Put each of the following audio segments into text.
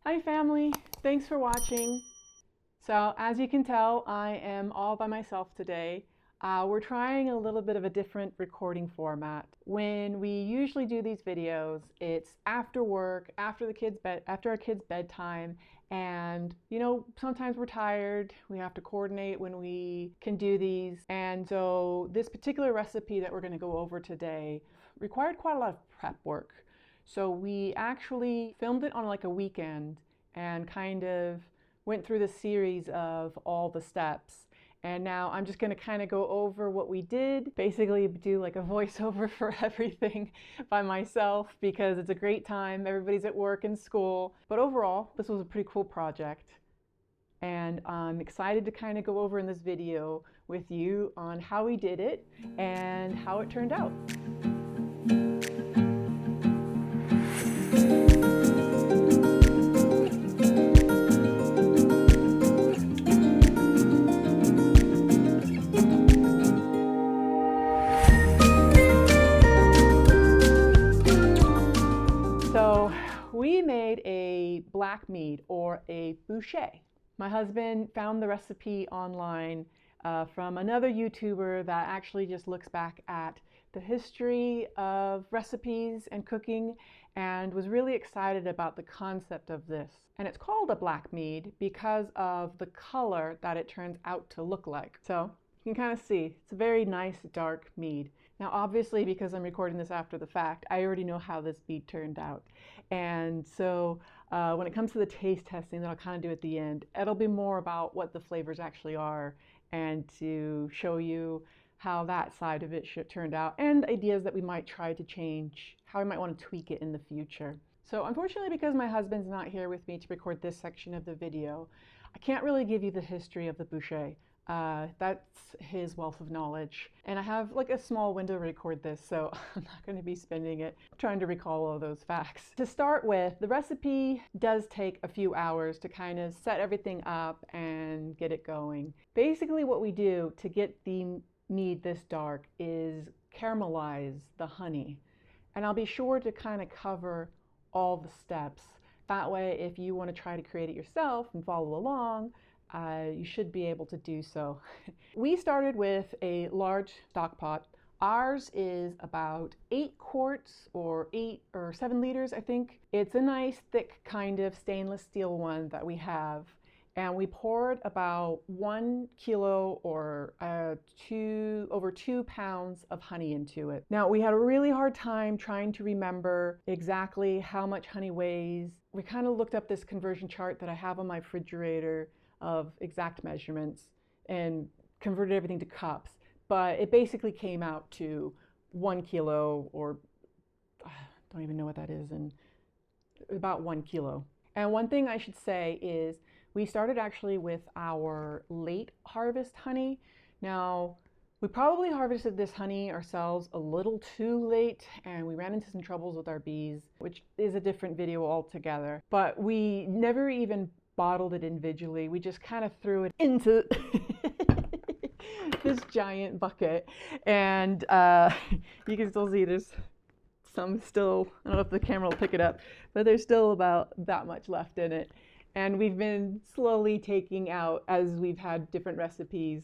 Hi family, thanks for watching. So as you can tell, I am all by myself today. We're trying a little bit of a different recording format. When we usually do these videos, it's after work, after our kids' bedtime, and sometimes we're tired. We have to coordinate when we can do these. And so this particular recipe that we're going to go over today required quite a lot of prep work. So we actually filmed it on like a weekend and kind of went through the series of all the steps. And now I'm just going to kind of go over what we did, basically do like a voiceover for everything by myself because it's a great time. Everybody's at work and school. But overall, this was a pretty cool project. And I'm excited to kind of go over in this video with you on how we did it and how it turned out. So we made a black mead, or a Bochet. My husband found the recipe online from another YouTuber that actually just looks back at the history of recipes and cooking and was really excited about the concept of this. And it's called a black mead because of the color that it turns out to look like. So you can kind of see it's a very nice dark mead. Now obviously, because I'm recording this after the fact, I already know how this mead turned out. And so when it comes to the taste testing that I'll kind of do at the end, it'll be more about what the flavors actually are and to show you how that side of it turned out and ideas that we might try to change, how we might want to tweak it in the future. So unfortunately, because my husband's not here with me to record this section of the video, I can't really give you the history of the Bochet. That's his wealth of knowledge. And I have like a small window to record this, so I'm not going to be spending it trying to recall all those facts. To start with, the recipe does take a few hours to kind of set everything up and get it going. Basically what we do to get the mead this dark is caramelize the honey. And I'll be sure to kind of cover all the steps. That way, if you want to try to create it yourself and follow along, you should be able to do so. We started with a large stock pot. Ours is about 8 quarts or 8 or 7 liters, I think. It's a nice thick kind of stainless steel one that we have. And we poured about 1 kilo or over 2 pounds of honey into it. Now, we had a really hard time trying to remember exactly how much honey weighs. We kind of looked up this conversion chart that I have on my refrigerator of exact measurements and converted everything to cups. But it basically came out to 1 kilo, or I don't even know what that is, and about 1 kilo. And one thing I should say is we started actually with our late harvest honey. Now, we probably harvested this honey ourselves a little too late, and we ran into some troubles with our bees, which is a different video altogether. But we never even bottled it individually. We just kind of threw it into this giant bucket, and you can still see there's some still, I don't know if the camera will pick it up, but there's still about that much left in it. And we've been slowly taking out as we've had different recipes.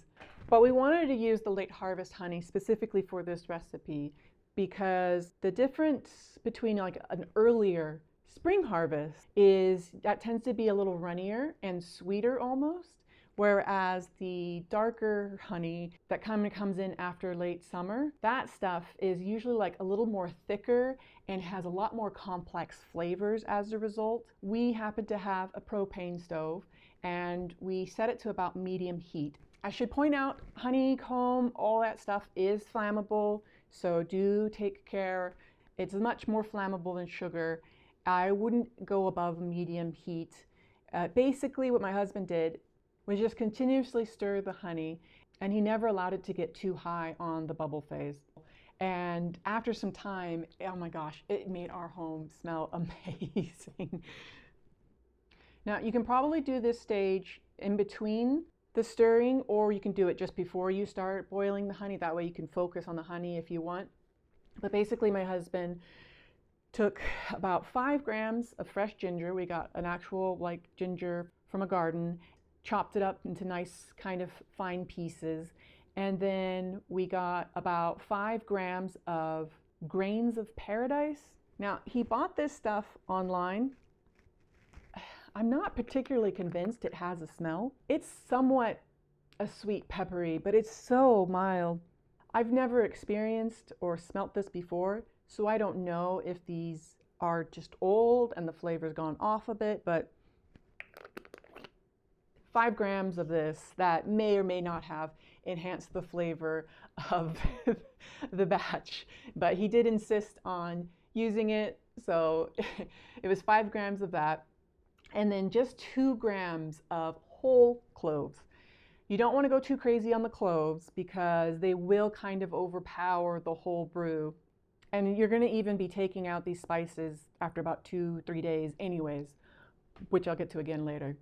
But we wanted to use the late harvest honey specifically for this recipe because the difference between like an earlier spring harvest is that tends to be a little runnier and sweeter almost, whereas the darker honey that kind of comes in after late summer, that stuff is usually like a little more thicker and has a lot more complex flavors as a result. We happen to have a propane stove and we set it to about medium heat. I should point out, honeycomb, all that stuff is flammable, so do take care. It's much more flammable than sugar. I wouldn't go above medium heat. Basically what my husband did was just continuously stir the honey, and he never allowed it to get too high on the bubble phase. And after some time, oh my gosh, it made our home smell amazing. Now you can probably do this stage in between the stirring, or you can do it just before you start boiling the honey. That way you can focus on the honey if you want. But basically my husband Took about 5 grams of fresh ginger. We got an actual like ginger from a garden, chopped it up into nice kind of fine pieces. And then we got about 5 grams of grains of paradise. Now, he bought this stuff online. I'm not particularly convinced it has a smell. It's somewhat a sweet peppery, but it's so mild. I've never experienced or smelt this before, so I don't know if these are just old and the flavor's gone off a bit, but 5 grams of this that may or may not have enhanced the flavor of the batch, but he did insist on using it, so it was 5 grams of that, and then just 2 grams of whole cloves. You don't want to go too crazy on the cloves because they will kind of overpower the whole brew. And you're going to even be taking out these spices after about 2-3 days anyways, which I'll get to again later.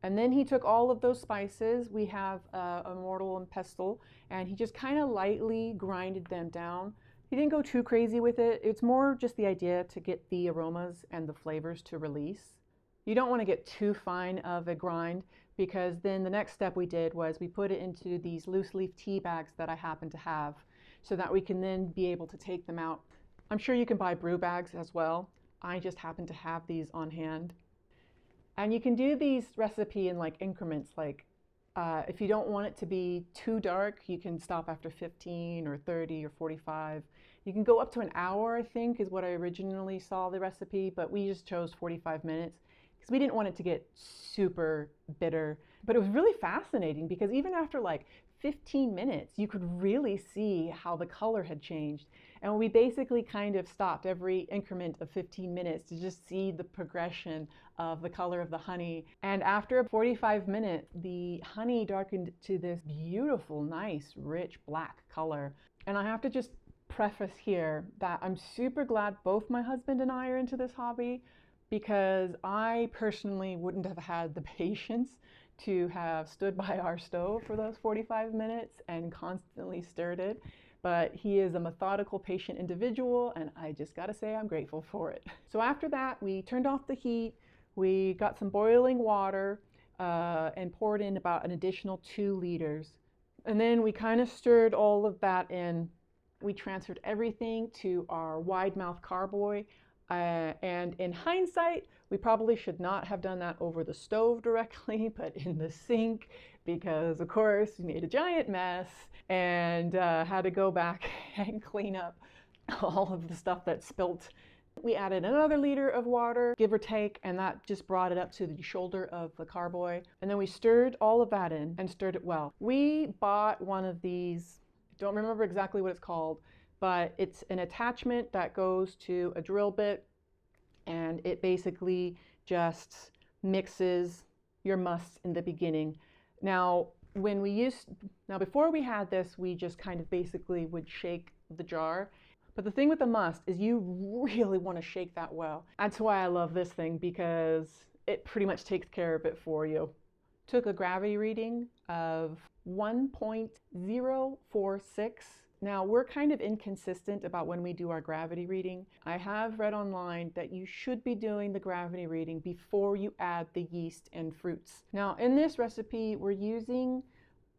And then he took all of those spices. We have a mortar and pestle, and he just kind of lightly grinded them down. He didn't go too crazy with it. It's more just the idea to get the aromas and the flavors to release. You don't want to get too fine of a grind, because then the next step we did was we put it into these loose leaf tea bags that I happen to have, so that we can then be able to take them out. I'm sure you can buy brew bags as well. I just happen to have these on hand. And you can do these recipe in like increments, like if you don't want it to be too dark, you can stop after 15 or 30 or 45. You can go up to an hour, I think, is what I originally saw the recipe, but we just chose 45 minutes because we didn't want it to get super bitter. But it was really fascinating because even after like 15 minutes, you could really see how the color had changed. And we basically kind of stopped every increment of 15 minutes to just see the progression of the color of the honey. And after 45 minutes, the honey darkened to this beautiful, nice, rich black color. And I have to just preface here that I'm super glad both my husband and I are into this hobby, because I personally wouldn't have had the patience to have stood by our stove for those 45 minutes and constantly stirred it. But he is a methodical, patient individual, and I just gotta say I'm grateful for it. So after that, we turned off the heat, we got some boiling water and poured in about an additional 2 liters. And then we kind of stirred all of that in. We transferred everything to our wide mouth carboy. And in hindsight, we probably should not have done that over the stove directly, but in the sink, because of course we made a giant mess and had to go back and clean up all of the stuff that spilt. We added another liter of water, give or take, and that just brought it up to the shoulder of the carboy. And then we stirred all of that in and stirred it well. We bought one of these, don't remember exactly what it's called, but it's an attachment that goes to a drill bit, and it basically just mixes your must in the beginning. Now, before we had this, we just kind of basically would shake the jar. But the thing with the must is you really want to shake that well. That's why I love this thing, because it pretty much takes care of it for you. Took a gravity reading of 1.046. Now, we're kind of inconsistent about when we do our gravity reading. I have read online that you should be doing the gravity reading before you add the yeast and fruits. Now, in this recipe, we're using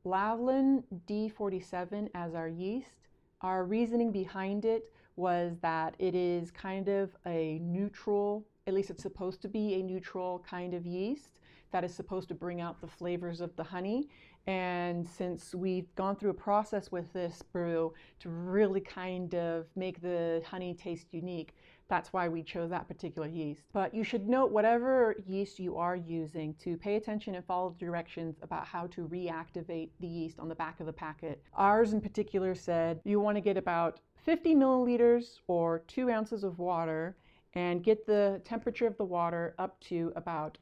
Lalvin D47 as our yeast. Our reasoning behind it was that it is kind of a neutral, at least it's supposed to be a neutral kind of yeast that is supposed to bring out the flavors of the honey. And since we've gone through a process with this brew to really kind of make the honey taste unique, that's why we chose that particular yeast. But you should note, whatever yeast you are using, to pay attention and follow the directions about how to reactivate the yeast on the back of the packet. Ours in particular said you want to get about 50 milliliters or 2 ounces of water and get the temperature of the water up to about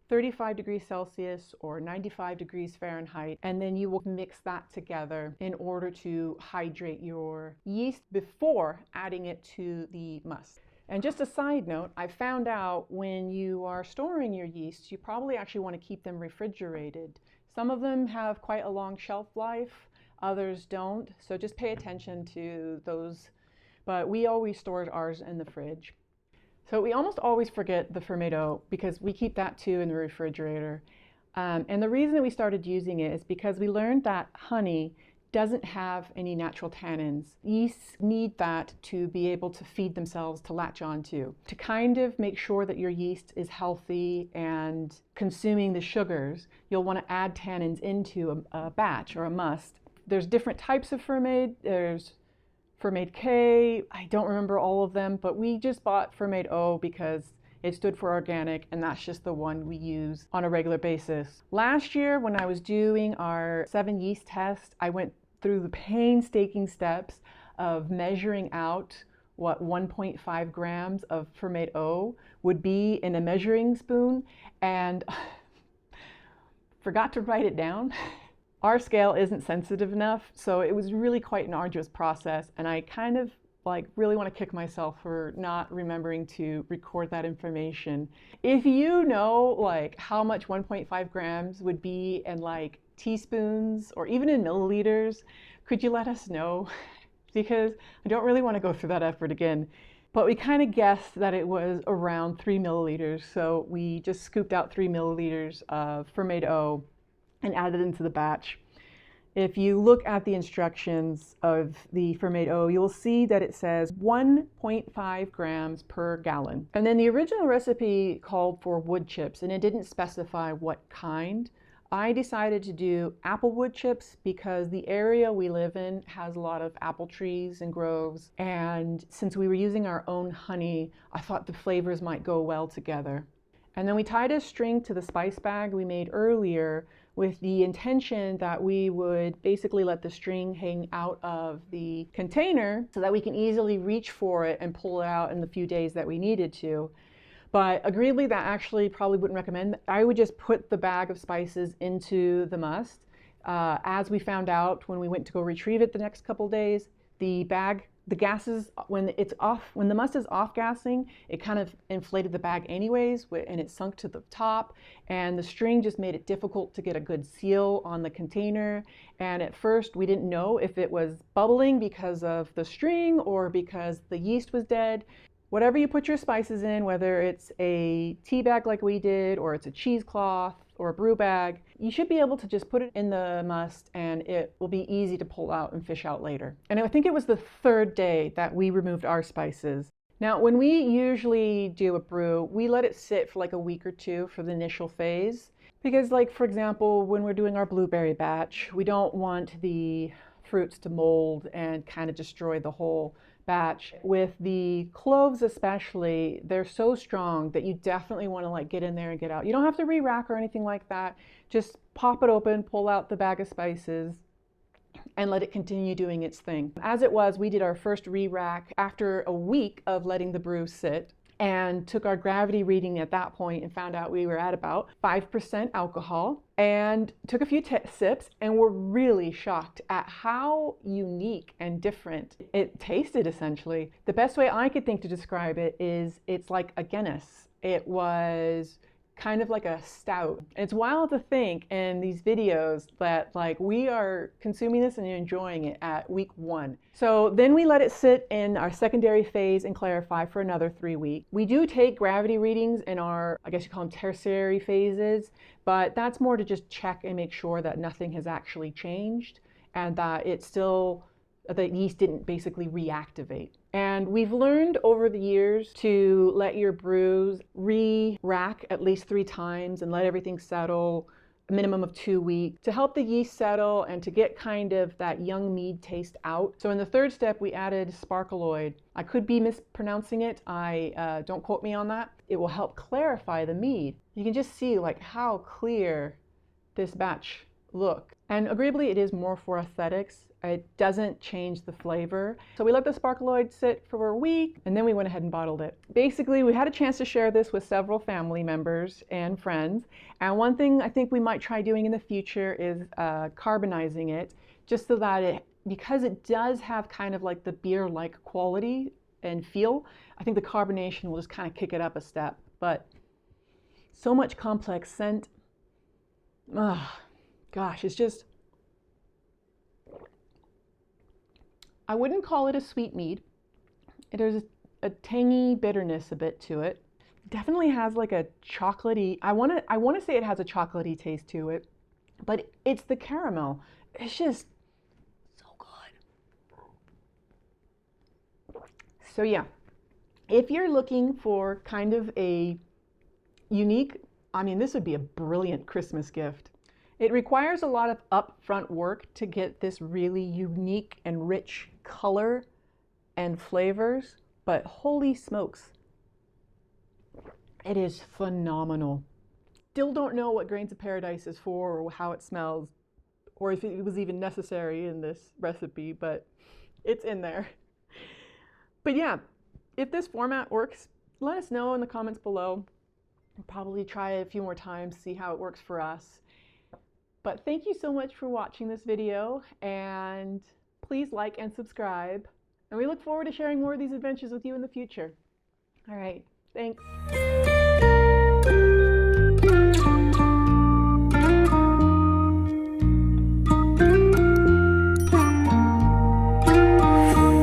35 degrees Celsius or 95 degrees Fahrenheit, and then you will mix that together in order to hydrate your yeast before adding it to the must. And just a side note, I found out when you are storing your yeasts, you probably actually want to keep them refrigerated. Some of them have quite a long shelf life, others don't, so just pay attention to those. but we always store ours in the fridge. So we almost always forget the Fermaid O because we keep that too in the refrigerator. And the reason that we started using it is because we learned that honey doesn't have any natural tannins. Yeasts need that to be able to feed themselves, to latch onto. To kind of make sure that your yeast is healthy and consuming the sugars, you'll want to add tannins into a batch or a must. There's different types of Fermaid. There's Fermaid K, I don't remember all of them, but we just bought Fermaid O because it stood for organic, and that's just the one we use on a regular basis. Last year, when I was doing our 7 yeast test, I went through the painstaking steps of measuring out what 1.5 grams of Fermaid O would be in a measuring spoon, and forgot to write it down. Our scale isn't sensitive enough, so it was really quite an arduous process, and I kind of really want to kick myself for not remembering to record that information. If you know how much 1.5 grams would be in teaspoons or even in milliliters, could you let us know? Because I don't really want to go through that effort again. But we kind of guessed that it was around 3 milliliters, so we just scooped out 3 milliliters of Fermaid O and added it into the batch. If you look at the instructions of the Fermaid O, you'll see that it says 1.5 grams per gallon. And then the original recipe called for wood chips, and it didn't specify what kind. I decided to do applewood chips because the area we live in has a lot of apple trees and groves, and since we were using our own honey, I thought the flavors might go well together. And then we tied a string to the spice bag we made earlier with the intention that we would basically let the string hang out of the container so that we can easily reach for it and pull it out in the few days that we needed to. But agreeably, that actually probably wouldn't recommend. I would just put the bag of spices into the must. As we found out when we went to go retrieve it the next couple days, the gases, when the must is off gassing, it kind of inflated the bag anyways, and it sunk to the top, and the string just made it difficult to get a good seal on the container. And at first we didn't know if it was bubbling because of the string or because the yeast was dead. Whatever you put your spices in, whether it's a tea bag like we did, or it's a cheesecloth or a brew bag, you should be able to just put it in the must and it will be easy to pull out and fish out later. And I think it was the 3rd day that we removed our spices. Now, when we usually do a brew, we let it sit for a week or 2 for the initial phase. Because for example, when we're doing our blueberry batch, we don't want the fruits to mold and kind of destroy the whole batch. With the cloves especially, they're so strong that you definitely want to get in there and get out. You don't have to re-rack or anything like that. Just pop it open, pull out the bag of spices, and let it continue doing its thing. As it was, we did our first re-rack after a week of letting the brew sit, and took our gravity reading at that point and found out we were at about 5% alcohol, and took a few sips and were really shocked at how unique and different it tasted. Essentially, the best way I could think to describe it is it's like a Guinness. It was kind of like a stout. And it's wild to think in these videos that we are consuming this and enjoying it at week 1. So then we let it sit in our secondary phase and clarify for another 3 weeks. We do take gravity readings in our, I guess you call them tertiary phases, but that's more to just check and make sure that nothing has actually changed and that the yeast didn't basically reactivate. And we've learned over the years to let your brews re-rack at least 3 times and let everything settle a minimum of 2 weeks to help the yeast settle and to get kind of that young mead taste out. So in the 3rd step, we added sparklewood. I could be mispronouncing it. Don't quote me on that. It will help clarify the mead. You can just see how clear this batch looks. And agreeably, it is more for aesthetics. It doesn't change the flavor. So we let the sparklewood sit for a week, and then we went ahead and bottled it. Basically, we had a chance to share this with several family members and friends. And one thing I think we might try doing in the future is carbonizing it, just so that because it does have kind of the beer-like quality and feel, I think the carbonation will just kind of kick it up a step. But so much complex scent. Gosh, it's just, I wouldn't call it a sweet mead. There's a tangy bitterness a bit to it. Definitely has like a chocolatey, I want to say it has a chocolatey taste to it, but it's the caramel. It's just so good. So yeah, if you're looking for kind of a unique, I mean, this would be a brilliant Christmas gift. It requires a lot of upfront work to get this really unique and rich color and flavors, but holy smokes, it is phenomenal. Still don't know what Grains of Paradise is for or how it smells or if it was even necessary in this recipe, but it's in there. But yeah, if this format works, let us know in the comments below. We'll probably try it a few more times, see how it works for us. But thank you so much for watching this video, and please like and subscribe. And we look forward to sharing more of these adventures with you in the future. All right, thanks.